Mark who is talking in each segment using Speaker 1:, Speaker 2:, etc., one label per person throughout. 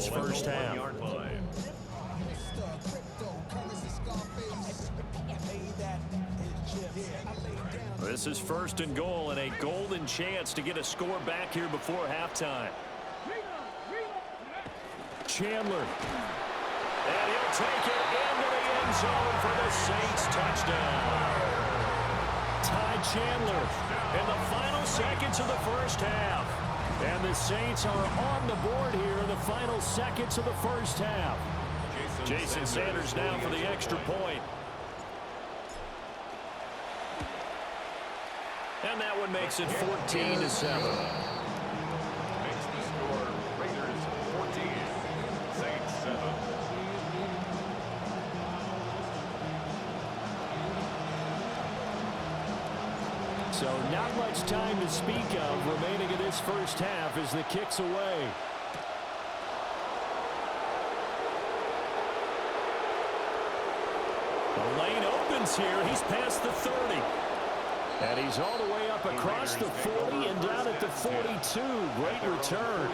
Speaker 1: this first half. This is 1st and goal and a golden chance to get a score back here before halftime. Chandler. And he'll take it into the end zone for the Saints touchdown. Ty Chandler in the final seconds of the first half. And the Saints are on the board here in the final seconds of the first half. Jason Sanders now for the extra point. And that one makes it 14-7.
Speaker 2: Makes the score Raiders 14, Saints 7.
Speaker 1: So not much time to speak of remaining in this first half as the kick's away. The lane opens here. He's past the 30. And he's all the way up across the 40 and down at the 42. Great return.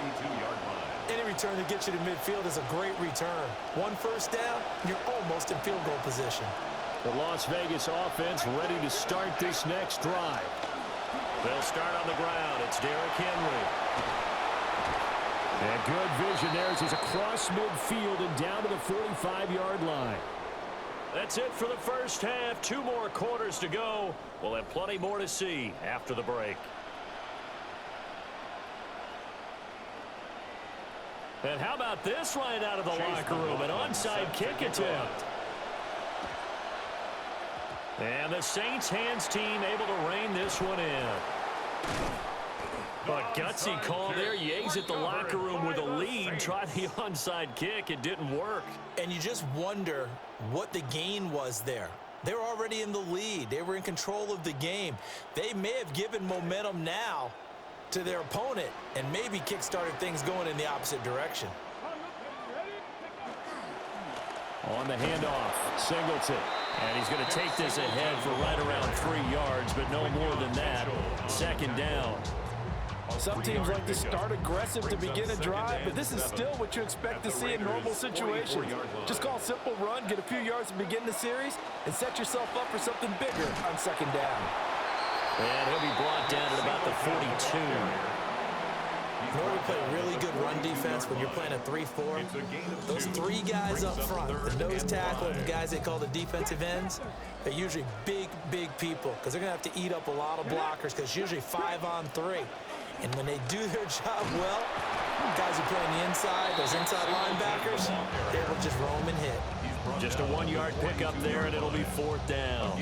Speaker 3: Any return that gets you to midfield is a great return. One first down, you're almost in field goal position.
Speaker 1: The Las Vegas offense ready to start this next drive. They'll start on the ground. It's Derrick Henry. And good vision there as he's across midfield and down to the 45-yard line. That's it for the first half. 2 more quarters to go. We'll have plenty more to see after the break. And how about this right out of the locker room? An onside kick attempt. And the Saints hands team able to rein this one in. But gutsy call there. Yates at the locker room with a lead. Tried the onside kick. It didn't work.
Speaker 3: And you just wonder what the gain was there. They're already in the lead. They were in control of the game. They may have given momentum now to their opponent and maybe kick-started things going in the opposite direction.
Speaker 1: On the handoff, Singleton. And he's going to take this ahead for right around 3 yards, but no more than that. 2nd down.
Speaker 4: Some teams like to start aggressive to begin a drive, but this is still what you expect to see in normal situations. Just call a simple run, get a few yards to begin the series, and set yourself up for something bigger on 2nd down.
Speaker 1: And he'll be brought down at about the 42.
Speaker 3: In order to play really good run defense when you're playing a 3-4, those 3 guys up front, the nose tackle and the guys they call the defensive ends, they're usually big, big people because they're going to have to eat up a lot of blockers because it's usually 5 on 3. And when they do their job well, guys who play on the inside, those inside linebackers, they will just roam and hit.
Speaker 1: Just a 1-yard pickup there, and it'll be 4th down.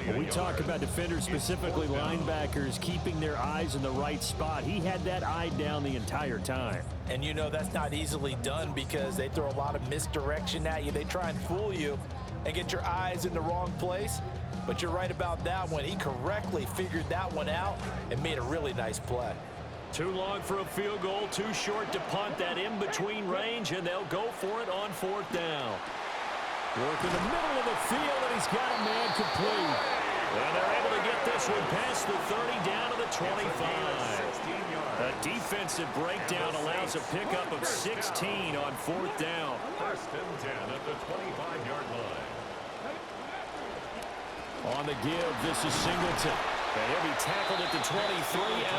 Speaker 1: When we talk about defenders, specifically linebackers, keeping their eyes in the right spot, he had that eye down the entire time.
Speaker 3: And you know that's not easily done because they throw a lot of misdirection at you. They try and fool you and get your eyes in the wrong place. But you're right about that one. He correctly figured that one out and made a really nice play.
Speaker 1: Too long for a field goal, too short to punt that in-between range, and they'll go for it on 4th down. Work in the middle of the field, and he's got a man complete. And they're able to get this one past the 30 down to the 25. A defensive breakdown allows a pickup of 16 on 4th down.
Speaker 2: 1st and 10 at the 25-yard line.
Speaker 1: On the give, this is Singleton. And he'll be tackled at the 23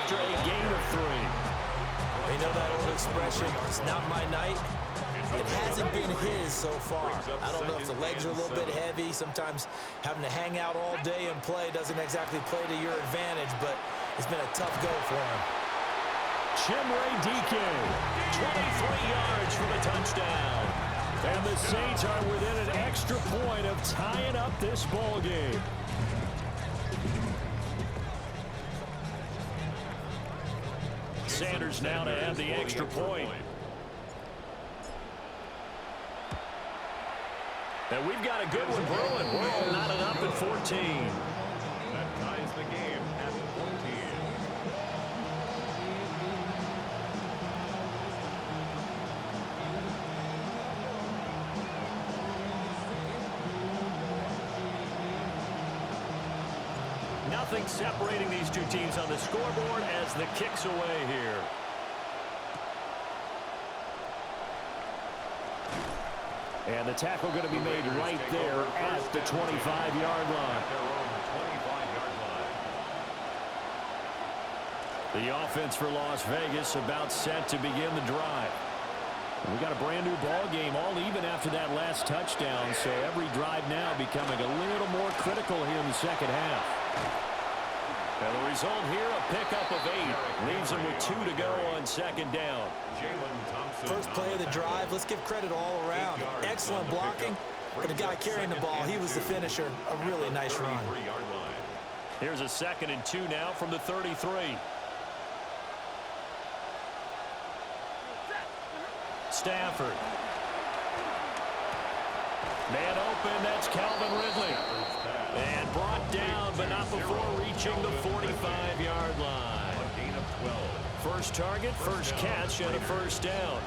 Speaker 1: after a gain of 3.
Speaker 3: You know that old expression, it's not my night. It hasn't been his so far. I don't know if the legs are a little bit heavy. Sometimes having to hang out all day and play doesn't exactly play to your advantage, but it's been a tough go for him.
Speaker 1: Chimere Dike, 23 yards for the touchdown. And the Saints are within an extra point of tying up this ball game. Sanders now to have the extra point. And we've got a good one brewing. We're all knotted up at 14.
Speaker 2: That ties the game at 14.
Speaker 1: Nothing separating these two teams on the scoreboard as the kick's away here. And the tackle going to be made right there at the 25-yard line. The offense for Las Vegas about set to begin the drive. We got a brand new ball game, all even after that last touchdown, so every drive now becoming a little more critical here in the second half. And the result here, a pickup of 8. Leaves them with 2 to go on second down.
Speaker 3: First play of the drive, let's give credit all around. Excellent blocking, but the guy carrying the ball, he was the finisher. A really nice run.
Speaker 1: Here's a 2nd and 2 now from the 33. Stafford. Man open, that's Calvin Ridley. And brought down, but not before reaching the 45-yard line. First target, first catch, and a first down.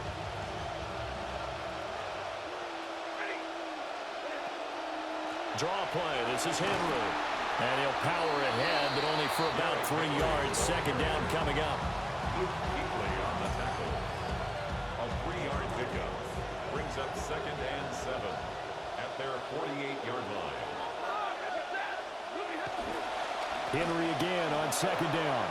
Speaker 1: Draw play, this is Henry. And he'll power ahead, but only for about 3 yards. Second down coming up.
Speaker 2: Up 2nd and 7 at their 48-yard line.
Speaker 1: Henry again on second down.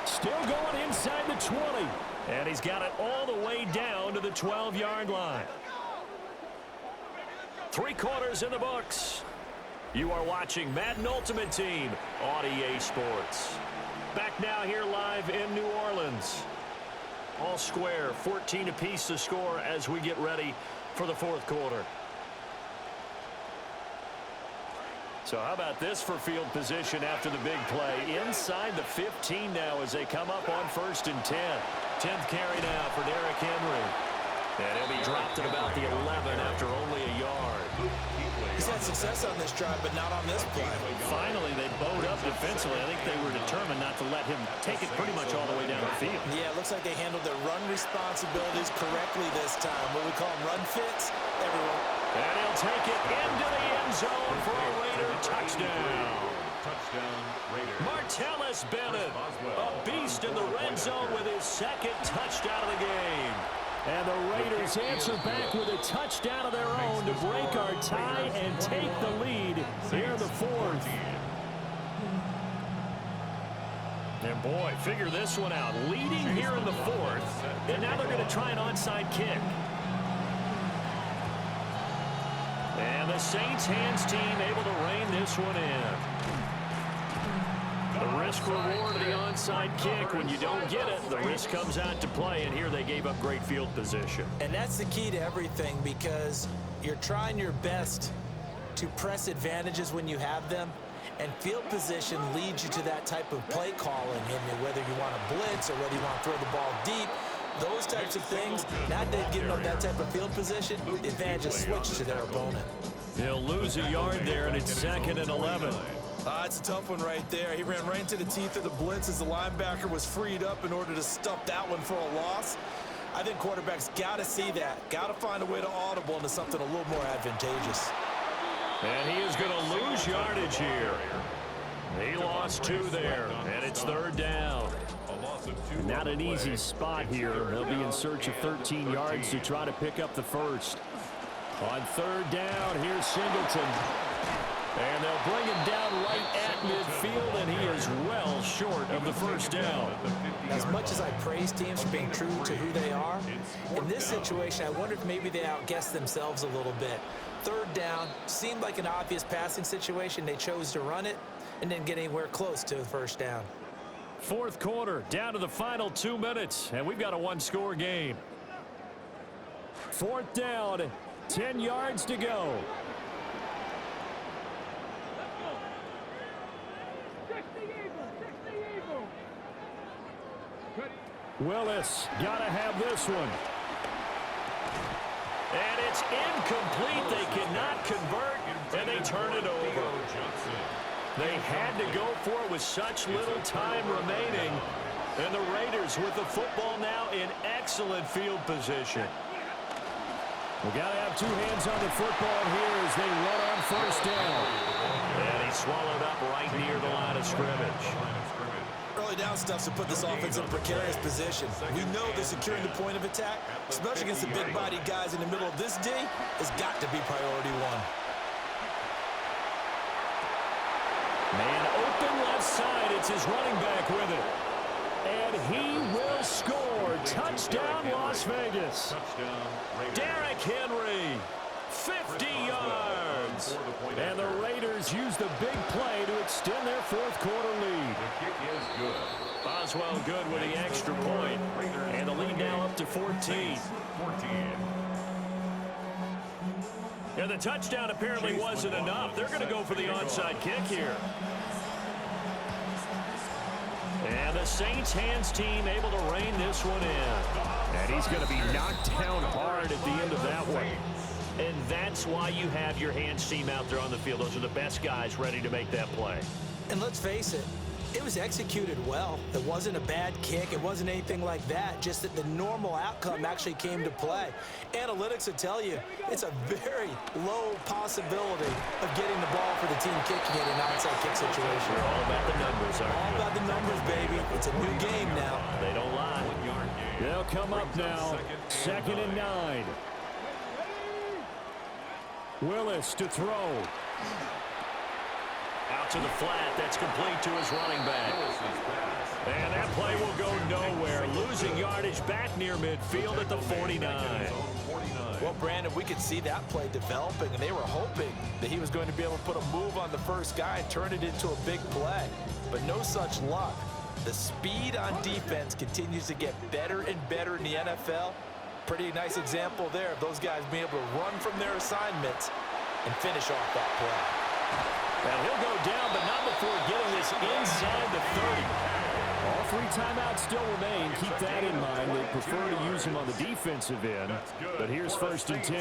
Speaker 1: Still going inside the 20. And he's got it all the way down to the 12-yard line. 3 quarters in the books. You are watching Madden Ultimate Team on EA Sports. Back now here live in New Orleans. All square, 14 apiece to score as we get ready for the 4th quarter. So how about this for field position after the big play? Inside the 15 now as they come up on 1st and 10. 10th carry now for Derrick Henry. And he'll be dropped at about the 11 after only a yard.
Speaker 3: He's had success on this drive, but not on this play.
Speaker 1: Finally, they bowed up defensively. I think they were determined not to let him take it pretty much all the way down the field.
Speaker 3: Yeah, it looks like they handled their run responsibilities correctly this time. What we call them run fits, everyone.
Speaker 1: And he'll take it into the end zone for a Raider touchdown.
Speaker 2: Touchdown, Raiders.
Speaker 1: Martellus Bennett, a beast in the red zone with his 2nd touchdown of the game. And the Raiders answer back with a touchdown of their own to break our tie and take the lead here in the 4th. And boy, figure this one out. Leading here in the 4th, and now they're going to try an onside kick. And the Saints hands team able to rein this one in. The risk-reward of the onside kick. When you don't get it, the risk comes out to play, and here they gave up great field position.
Speaker 3: And that's the key to everything, because you're trying your best to press advantages when you have them, and field position leads you to that type of play calling, and whether you want to blitz or whether you want to throw the ball deep, those types of things. Now they've given up that type of field position, the advantage is switched to their opponent.
Speaker 1: He'll lose a yard there, and it's 2nd and 11.
Speaker 3: It's a tough one right there. He ran right into the teeth of the blitz as the linebacker was freed up in order to stuff that one for a loss. I think quarterbacks got to see that, got to find a way to audible into something a little more advantageous.
Speaker 1: And he is going to lose yardage here. He lost 2 there, and it's 3rd down. Not an easy spot here. They'll be in search of 13 yards to try to pick up the first. On 3rd down, here's Singleton. And they'll bring him down right at midfield, and he is well short of the first down.
Speaker 3: As much as I praise teams for being true to who they are, in this situation, I wonder if maybe they outguessed themselves a little bit. 3rd down seemed like an obvious passing situation. They chose to run it and didn't get anywhere close to the first down.
Speaker 1: 4th quarter, down to the final 2 minutes, and we've got a 1-score game. 4th down, 10 yards to go. Willis got to have this one. And it's incomplete. They cannot convert, and they turn it over. They had to go for it with such little time remaining. And the Raiders with the football now in excellent field position. We got to have 2 hands on the football here as they run on 1st down. And he swallowed up right near the line of scrimmage.
Speaker 3: Early Early down stuff's to put this offense in a precarious position. We know they're securing the point of attack, especially against the big-bodied guys in the middle of this D, has got to be priority one.
Speaker 1: Man open left side. It's his running back with it. And he will score. Touchdown, Las Vegas. Derrick Henry, 50 yards. And the Raiders use the big play to extend their fourth quarter lead.
Speaker 2: The kick is good.
Speaker 1: Boswell good with the extra point. And the lead now up to 14. Yeah, the touchdown apparently wasn't enough. They're going to go for the onside kick here. And the Saints hands team able to rein this one in. And he's going to be knocked down hard at the end of that one. And that's why you have your hands team out there on the field. Those are the best guys ready to make that play.
Speaker 3: And let's face it, it was executed well. It wasn't a bad kick. It wasn't anything like that. Just that the normal outcome actually came to play. Analytics will tell you it's a very low possibility of getting the ball for the team kicking it in an onside kick situation.
Speaker 1: They're all about the numbers, aren't
Speaker 3: All
Speaker 1: they?
Speaker 3: about the numbers, baby. It's a new game now.
Speaker 1: They don't lie. They'll come up now. 2nd and 9. Willis to throw. Out to the flat. That's complete to his running back. And that play will go nowhere. Losing yardage back near midfield at the 49.
Speaker 3: Well, Brandon, we could see that play developing, and they were hoping that he was going to be able to put a move on the first guy and turn it into a big play. But no such luck. The speed on defense continues to get better and better in the NFL. Pretty nice example there of those guys being able to run from their assignments and finish off that play.
Speaker 1: And he'll go down, but not before getting this inside the 30. All 3 timeouts still remain. Keep that in mind. They prefer to use him on the defensive end. But here's 1st and 10.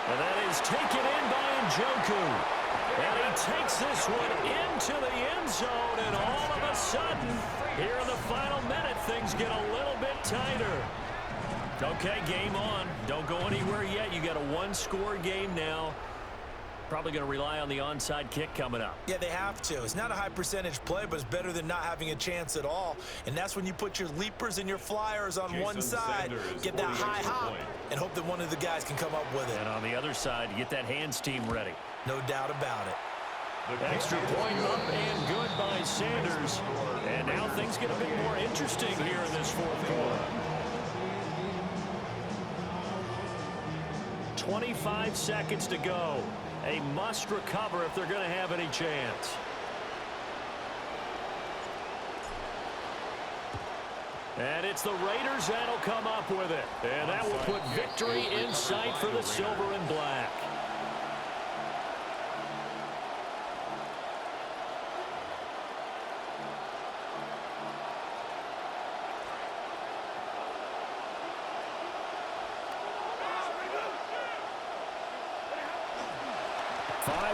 Speaker 1: And that is taken in by Njoku. And he takes this one into the end zone. And all of a sudden, here in the final minute, things get a little bit tighter. Okay, game on. Don't go anywhere yet. You got a 1-score game now. Probably going to rely on the onside kick coming up.
Speaker 3: Yeah, they have to. It's not a high percentage play, but it's better than not having a chance at all. And that's when you put your leapers and your flyers on one side, get that high hop, and hope that one of the guys can come up with it.
Speaker 1: And on the other side, get that hands team ready.
Speaker 3: No doubt about it.
Speaker 1: Extra point up and good by Sanders. And now things get a bit more interesting here in this fourth quarter. 25 seconds to go. A must recover if they're going to have any chance. And it's the Raiders that'll come up with it. And that will put victory in sight for the silver and black.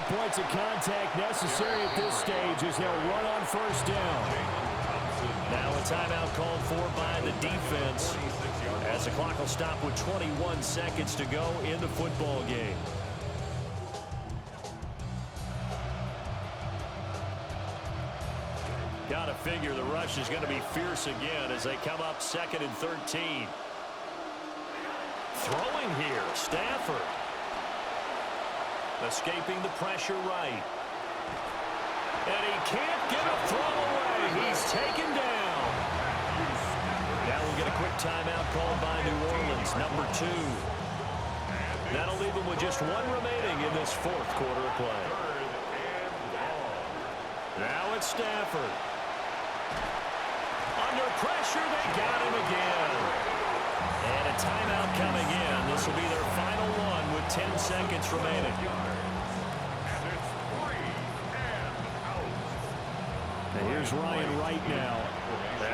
Speaker 1: Points of contact necessary at this stage as they'll run on 1st down. Now a timeout called for by the defense as the clock will stop with 21 seconds to go in the football game. Gotta figure the rush is going to be fierce again as they come up 2nd and 13. Throwing here, Stafford. Escaping the pressure right. And he can't get a throw away. He's taken down. Now we'll get a quick timeout called by New Orleans, number 2. That'll leave them with just 1 remaining in this fourth quarter of play. Now it's Stafford. Under pressure, they got him again. And a timeout coming in. This will be their final one with 10 seconds remaining. And here's Ryan Wright now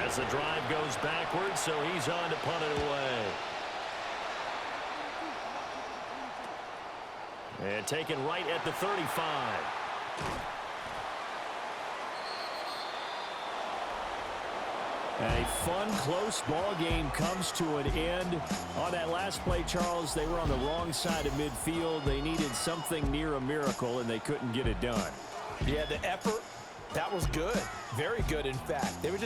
Speaker 1: as the drive goes backwards, so he's on to punt it away. And taken right at the 35. A fun, close ball game comes to an end. On that last play, Charles, they were on the wrong side of midfield. They needed something near a miracle, and they couldn't get it done.
Speaker 4: Yeah, the effort, that was good. Very good, in fact. They were just